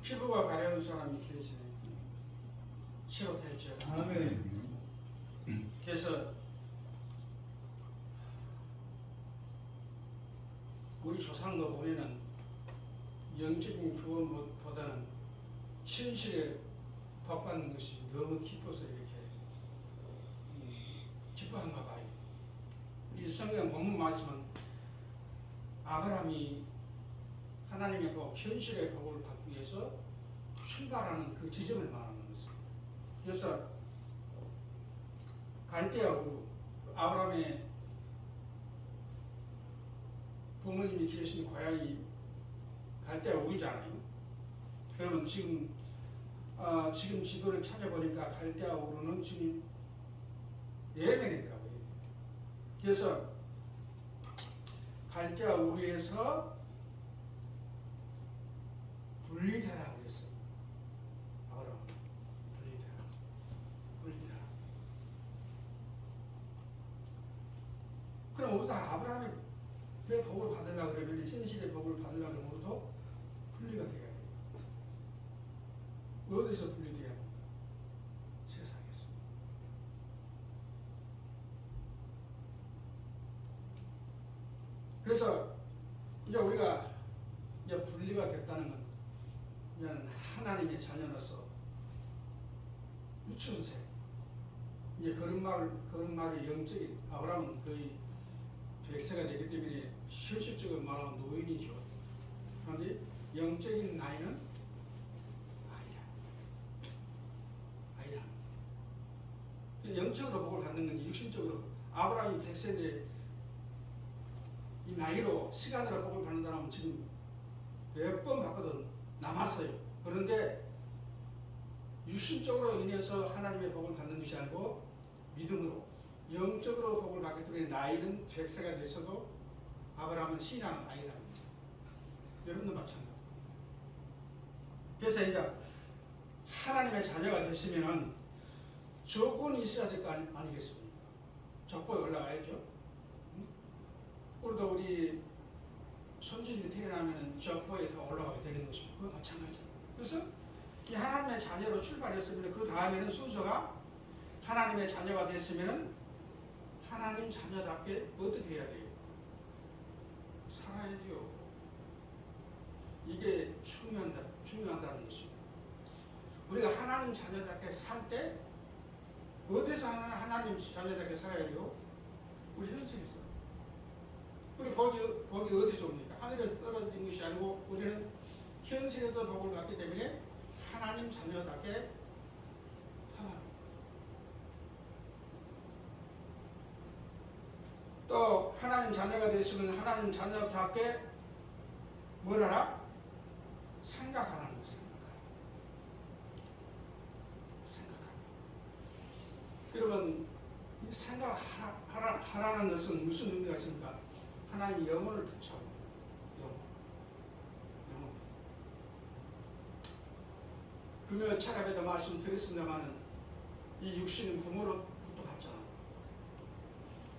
피부가 가려운 사람이 계시네. 치료됐죠. 아멘. 그래서 우리 조상도 보면은 영적인 구원보다는 현실에 복받는 것이 너무 기뻐서 이렇게 기뻐한가 봐요. 이 성경 본문 말씀은 아브라함이 하나님의 복, 현실의 복을 받기 위해서 출발하는 그 지점을 말하는 것입니다. 그래서 갈대아우 아브라함의 부모님이 계신 고향이 갈대아우잖아요. 그러면 지금 지도를 찾아보니까 갈대아우로는 지금 예멘이더라고요. 그래서 갈대아우에서 분리되라 그랬어요. 아브라함 분리되라. 그럼 우리가 아브라함의 복을 받으려고 그러면 현실의 복을 받으려고 그러면 우리도 분리가 돼야 돼요. 어디서 분리돼야 합니까? 세상에서. 그래서 이제 우리가 이제 분리가 됐다는 건 이제는 하나님의 자녀로서 유치원생. 이제 그런 말을 영적인 아브라함은 거의 100세가 되기 때문에 현실적으로 말하면 노인이죠. 그런데 영적인 나이는 아이라. 영적으로 복을 받는 건지 육신적으로 아브라함이 100세인데 이 나이로 시간으로 복을 받는다면 지금 몇 번 받거든 남았어요. 그런데 육신적으로 인해서 하나님의 복을 받는 것이 아니고 믿음으로 영적으로 복을 받기 때문에 나이는 100세가 됐어도 아브라함은 신앙은 아니다. 여러분도 마찬가지. 그래서 이제 하나님의 자녀가 됐으면은 조건이 있어야 될 거 아니겠습니까? 족보에 올라가야죠. 우리도 우리 손주들이 태어나면은 족보에 다 올라가게 되는 것이고 그거 마찬가지예요. 그래서 이 하나님의 자녀로 출발했으면 그 다음에는 순서가 하나님의 자녀가 됐으면은 하나님 자녀답게 어떻게 해야 돼요? 살아야죠. 이게 중요하다는 것입니다. 우리가 하나님 자녀답게 살 때 어디서 하나님 자녀답게 살아야 돼요? 우리 현실에서. 우리 복이 어디서 옵니까? 하늘에서 떨어진 것이 아니고 우리는 현실에서 복을 받기 때문에 하나님 자녀답게 살아요. 또 하나님 자녀가 되시면 하나님 자녀답게 뭘 하라? 생각하라는 거 생각하라. 그러면 생각하라는 것은 무슨 의미가 있습니까? 하나님 영혼을 touch하고 영혼. 금요 차갑에도 말씀드렸습니다만은 이 육신은 부모로부터 받잖아.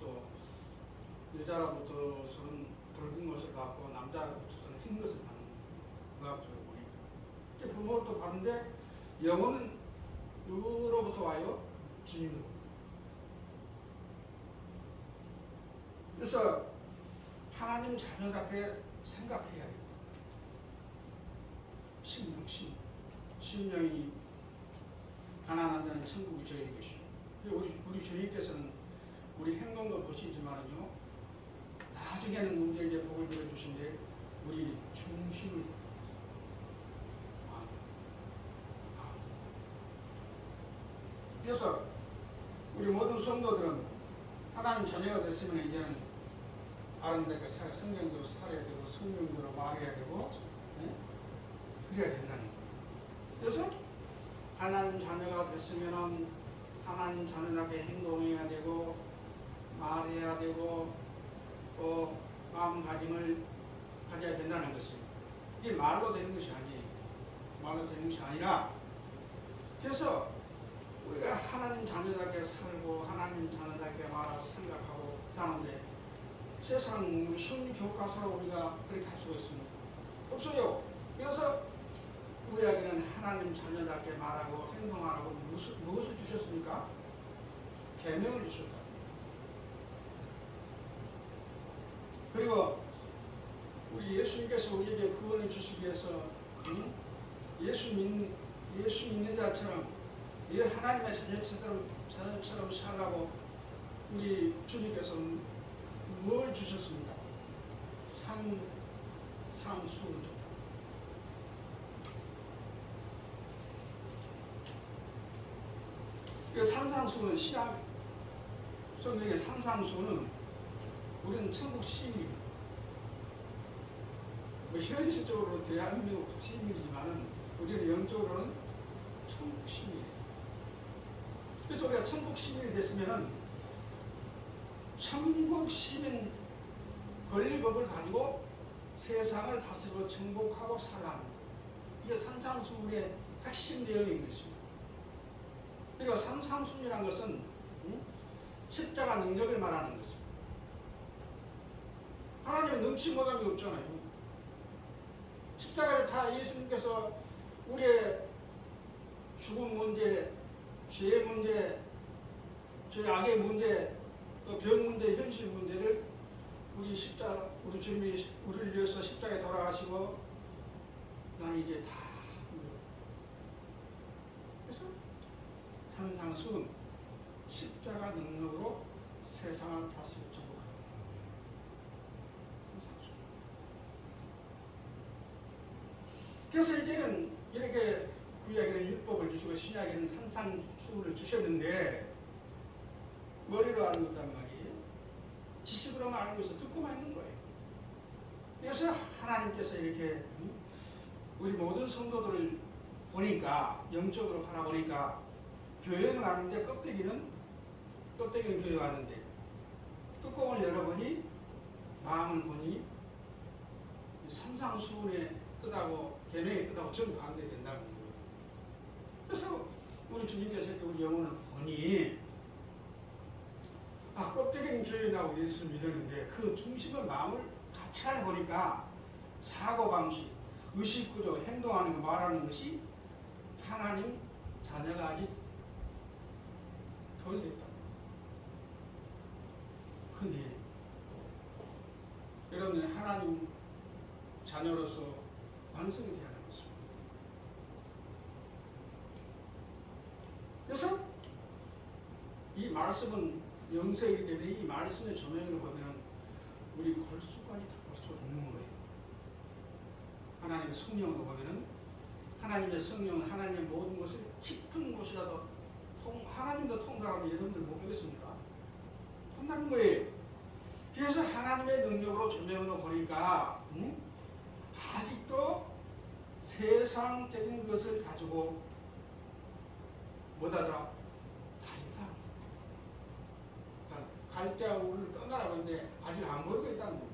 또 여자로부터서는 붉은 것을 받고 남자로부터서는 흰 것을 받는 의학적으로 보니까 부모로부터 받는데 영혼은 누구로부터 와요? 주님으로. 그래서 하나님 자녀답게 생각해야 돼요. 심령이 가난한 자는 천국이 저희 것이요. 우리 주님께서는 우리 행동도 보시지만요, 나중에는 우리에게 복을 빌어주신데 우리 중심을 그래서 우리 모든 성도들은 하나님 자녀가 됐으면 이제는 아름답게 성경대로 살아야 되고 성령대로 말해야 되고 그래야 된다는 거예요. 그래서 하나님 자녀가 됐으면 하나님 자녀답게 행동해야 되고 말해야 되고 또 마음가짐을 가져야 된다는 것입니다. 이게 말로 되는 것이 아니에요. 말로 되는 것이 아니라 그래서 우리가 하나님 자녀답게 살고 하나님 자녀답게 말하고 생각하고 사는데 세상 우리 순교과서로 우리가 그렇게 할 수가 있습니까? 없어요. 그래서 우리에게 하나님 자녀답게 말하고 행동하라고 무엇을 주셨습니까? 계명을 주셨다. 그리고 우리 예수님께서 우리에게 구원을 주시기 위해서 예수 믿는 자처럼 이 하나님의 자녀처럼 살라고 우리 주님께서 뭘 주셨습니까? 상수를 줬다. 그 상상수는 신약 성경의 상상수는 우리는 천국 시민입니다. 현실적으로 대한민국 시민이지만은 우리는 영적으로는 천국 시민이에요. 그래서 우리가 천국 시민이 됐으면은 천국 시민 권리법을 가지고 세상을 다스리고 정복하고 살아가는 거예요. 이게 상상수문의 핵심 내용인 것입니다. 그리고 상상수문이라는 것은 십자가 능력을 말하는 것입니다. 하나님은 능치무감이 없잖아요. 십자가를 다 예수님께서 우리의 죽음 문제, 죄의 문제, 죄의 악의 문제, 또 병 문제, 현실 문제를 우리 주님이 우리를 위해서 십자가에 돌아가시고 나는 이제 다 그래서 산상수는 십자가 능력으로 세상을 다스리고 정복하는 산상수. 그래서 이제는 이렇게 구약에는 율법을 주시고 신약에는 산상수를 주셨는데 머리로 알고 있단 말이에요. 지식으로만 알고 있어 듣고만 있는 거예요. 그래서 하나님께서 이렇게 우리 모든 성도들을 보니까 영적으로 바라보니까 교회는 가는데 껍데기는 교회 가는데 뚜껑을 열어보니 마음을 보니 산상수훈의 뜻하고 계명의 뜻하고 전부 관계된다는 거예요. 그래서 우리 주님께서 이렇게 우리 영혼을 보니 껍데기는 교회에 나오고 예수를 믿었는데 그 중심의 마음을 같이 알아보니까 사고방식, 의식구조, 행동하는 거 말하는 것이 하나님 자녀가 아직 덜 됐다. 흔히 여러분들 하나님 자녀로서 완성이 되어야 하는 것입니다. 그래서 이 말씀은 영세이기 때문에 이 말씀의 조명을 보면 우리 골수까지 다 볼 수 있는 거예요. 하나님의 성령으로 보면은 하나님의 성령은 하나님의 모든 것을 깊은 곳이라도 하나님도 통달하는 여러분들 못 보겠습니까? 통달하는 거예요. 그래서 하나님의 능력으로 조명으로 보니까 아직도 세상적인 것을 가지고 뭐다더라? 갈대하고 우리를 떠나라고 하는데 아직 안 모르고 있다는 거예요.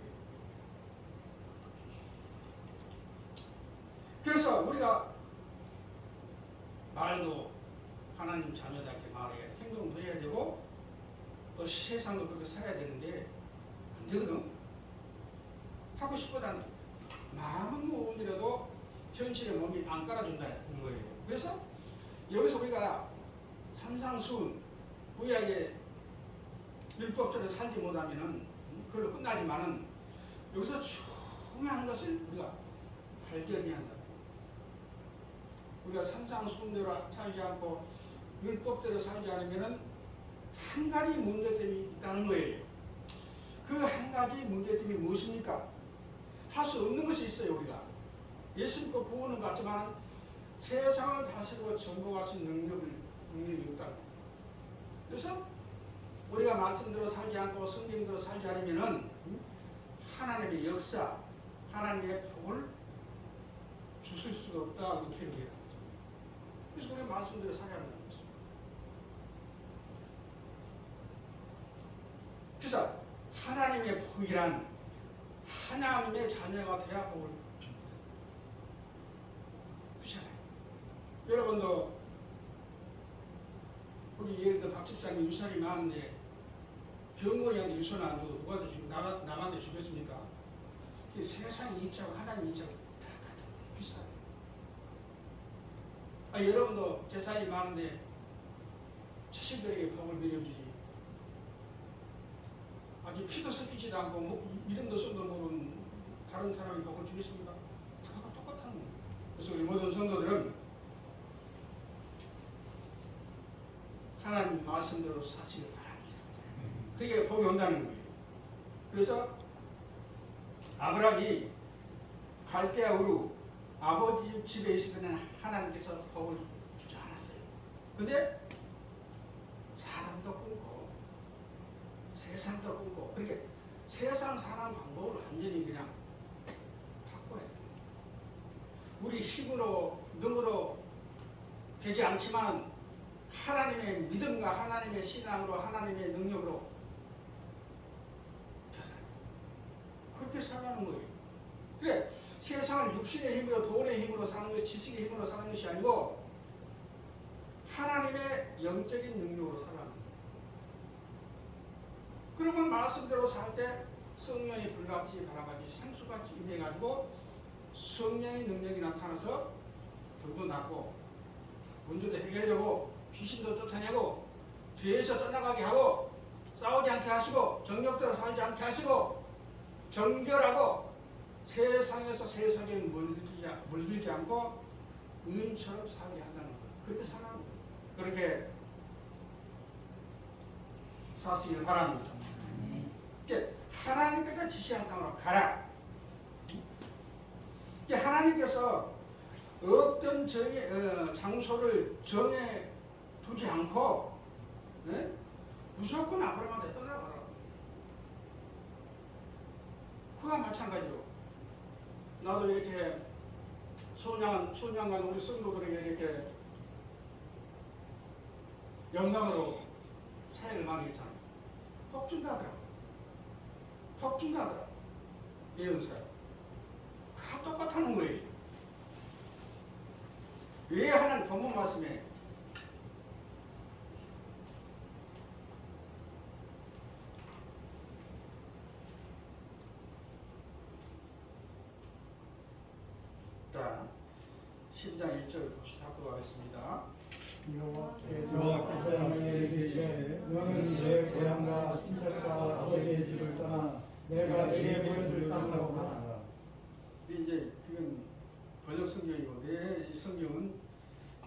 그래서 우리가 말도 하나님 자녀답게 말해야 행동도 해야 되고 또 세상도 그렇게 살아야 되는데 안 되거든. 하고 싶보다는 마음은 무엇이라도 현실의 몸이 안 따라준다는 거예요. 그래서 여기서 우리가 산상수훈 구약의 율법대로 살지 못하면은 그걸로 끝나지만은 여기서 중요한 것을 우리가 발견해야 한다. 우리가 산상수훈대로 살지 않고 율법대로 살지 않으면은 한 가지 문제점이 있다는 거예요. 그 한 가지 문제점이 무엇입니까? 할 수 없는 것이 있어요. 우리가 예수 믿고 구원은 받지만 세상을 다스리고 정복하신 능력이 없다. 그래서 우리가 말씀대로 살지 않고 성경대로 살지 않으면은 하나님의 역사, 하나님의 복을 주실 수가 없다. 이렇게 얘기해요. 그래서 우리가 말씀대로 살아야 한다는 것입니다. 그래서 하나님의 복이란 하나님의 자녀가 되어야 복을 줍니다. 그렇잖아요. 여러분도 우리 예를 들어 박 집사님 유산이 많은데 병원이한테 유산 안 주고 누구한테 주고 남한테 주겠습니까? 세상이 이차고 하나님 이차고 비싸요. 여러분도 재산이 많은데 자식들에게 복을 빌어주지. 아직 피도 섞이지도 않고 이름도 손도 모르는 다른 사람이 복을 주겠습니까? 그거 똑같은 거예요. 그래서 우리 모든 성도들은 하나님 말씀대로 사시길 바랍니다. 그게 복이 온다는 거예요. 그래서 아브라함이 갈대아 우루 아버지 집에 있을 때는 하나님께서 복을 주지 않았어요. 근데 사람도 끊고 세상도 끊고 그렇게 세상 사람 방법을 완전히 그냥 바꿔야 돼요. 우리 힘으로 능으로 되지 않지만 하나님의 믿음과 하나님의 신앙으로 하나님의 능력으로 그렇게 살아가는 거예요. 그래 세상을 육신의 힘으로 돈의 힘으로 사는 것이 지식의 힘으로 사는 것이 아니고 하나님의 영적인 능력으로 살아가는 거예요. 그러면 말씀대로 살 때 성령이 불같이 바람같이 생수같이 임해가지고 성령의 능력이 나타나서 불도 났고 문제도 해결되고 귀신도 쫓아내고 죄에서 떠나가게 하고 싸우지 않게 하시고 정욕대로 살지 않게 하시고 정결하고 세상에서 세상에 물들지 않고 의인처럼 살게 한다는 거예요. 그렇게 살아가는 거예요. 그렇게 사시길 바랍니다. 하나님께서 지시한 땅으로 가라. 하나님께서 어떤 장소를 정해 두지 않고 무조건 아브라함한테 떠나가라. 그와 마찬가지로 나도 이렇게 수년간 우리 성도들에게 이렇게 영광으로 사역을 많이 했잖아요. 폭준하더라. 예언사역. 다 똑같다는 거예요. 왜 하나님 본문 말씀에 자 10장 1절 하도록 하겠습니다. 여호와께서 너에게 이르시되 너는 내 고향과 친척과 아버지의 집을 떠나 내가 네게 보여줄 땅으로 가라. 이제 그건 번역 성경이고 내 성경은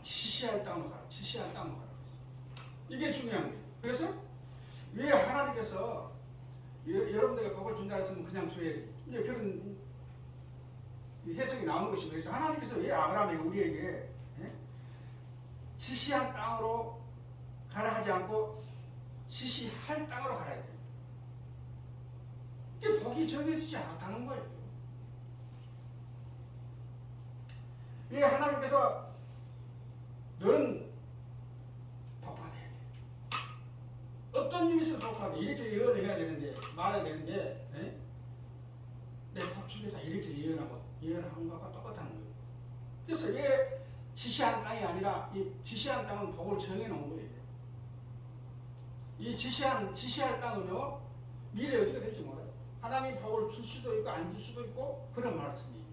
지시할 땅으로 가라. 지시할 땅으로 가라. 이게 중요한 거예요. 그래서 왜 하나님께서 여러분들에게 복을 준다 했으면 그냥 줘야지. 이제 그런 해석이 나오는 것입니다. 그래서 하나님께서 왜 아브라함에게 우리에게 지시한 땅으로 가라 하지 않고 지시할 땅으로 가라 해야 돼요. 이게 복이 정해지지 않았다는 거예요. 왜 하나님께서 너는 복받아야 돼. 어떤 일이 있어도 복받아. 이렇게 예언을 해야 되는데 말해야 되는데 내 복중에서 이렇게 예언하는 것과 똑같다는 거예요. 그래서 왜 지시한 땅이 아니라 이 지시한 땅은 복을 정해놓은 거예요. 이 지시할 땅은요 미래에 어떻게 될지 몰라요. 하나님이 복을 줄 수도 있고 안 줄 수도 있고 그런 말씀이에요.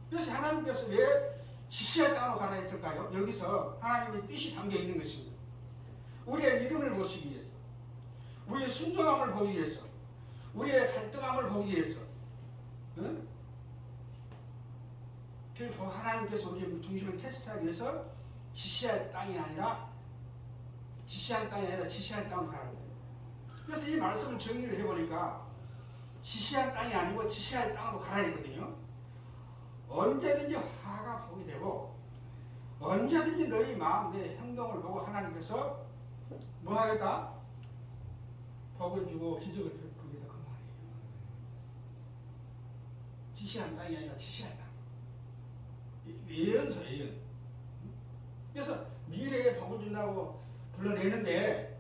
그래서 하나님께서 왜 지시할 땅으로 가라 했을까요? 여기서 하나님의 뜻이 담겨 있는 것입니다. 우리의 믿음을 보시기 위해서, 우리의 순종함을 보기 위해서, 우리의 갈등함을 보기 위해서, 결국 하나님께서 우리의 중심을 테스트하기 위해서 지시할 땅이 아니라 지시할 땅으로 가라는 거예요. 그래서 이 말씀을 정리를 해보니까 지시할 땅이 아니고 지시할 땅으로 가라 했거든요. 언제든지 화가 복이 되고 언제든지 너희 마음 내 행동을 보고 하나님께서 뭐 하겠다? 복을 주고 기적을 베푸겠다 그 말이에요. 지시한 땅이 아니라 지시할 땅. 예언서 예언. 그래서 미래에 복을 준다고 불러내는데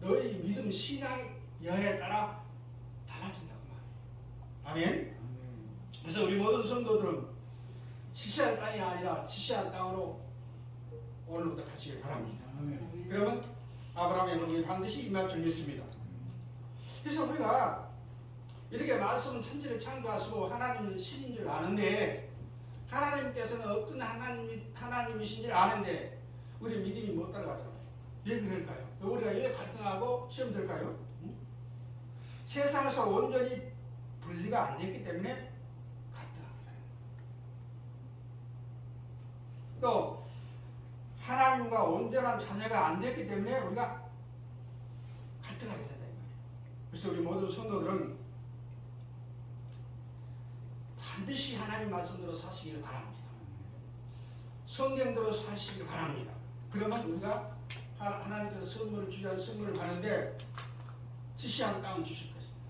너희 믿음 신앙의 여에 따라 달라진다고 말이에요. 아멘. 그래서 우리 모든 성도들은 지시할 땅이 아니라 지시한 땅으로 오늘부터 가시길 바랍니다. 아멘. 그러면 아브라함의 복이 반드시 임할 줄 믿습니다. 그래서 우리가 이렇게 말씀은 천지를 창조하시고 하나님은 신인 줄 아는데 하나님께서는 어떤 하나님이신지 아는데 우리 믿음이 못 따라가죠. 왜 그럴까요? 우리가 왜 갈등하고 시험 들까요? 응? 세상에서 온전히 분리가 안 됐기 때문에 갈등하거든요. 또 하나님과 온전한 자녀가 안 됐기 때문에 우리가 갈등하게 된다 이 말이에요. 그래서 우리 모든 성도들은 반드시 하나님 말씀대로 사시기를 바랍니다. 성경대로 사시기를 바랍니다. 그러면 우리가 하나님께서 선물을 주자는 선물을 받는데 지시한 땅을 주실 것입니다.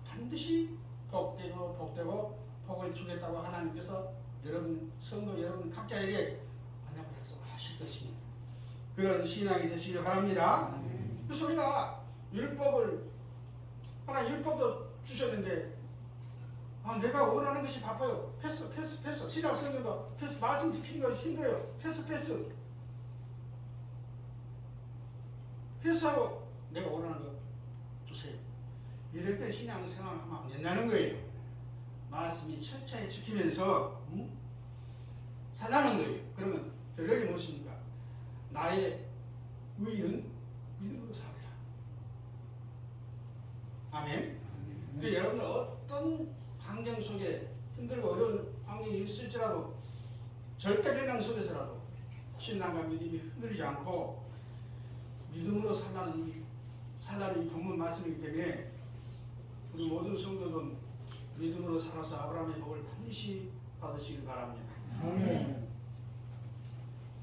반드시 복되고 복을 주겠다고 하나님께서 여러분 성도 여러분 각자에게 언약을 약속을 하실 것입니다. 그런 신앙이 되시길 바랍니다. 그래서 우리가 율법을 하나님 율법도 주셨는데 내가 원하는 것이 바빠요. 패스. 신학 성경도 패스. 말씀 지키는 거 힘들어요. 패스. 패스하고 내가 원하는 거 주세요. 이렇게 신앙생활하면 안 된다는 거예요. 말씀이 철저히 지키면서 살라는 거예요. 그러면 결론이 무엇입니까? 나의 의는 믿음으로 살아라. 아멘. 그러니까 여러분들 어떤 환경 속에 힘들고 어려운 환경이 있을지라도 절대적인 속에서라도 신앙과 믿음이 흔들리지 않고 믿음으로 살라는 이 본문 말씀이기 때문에 우리 모든 성도는 믿음으로 살아서 아브라함의 복을 반드시 받으시길 바랍니다. 아멘.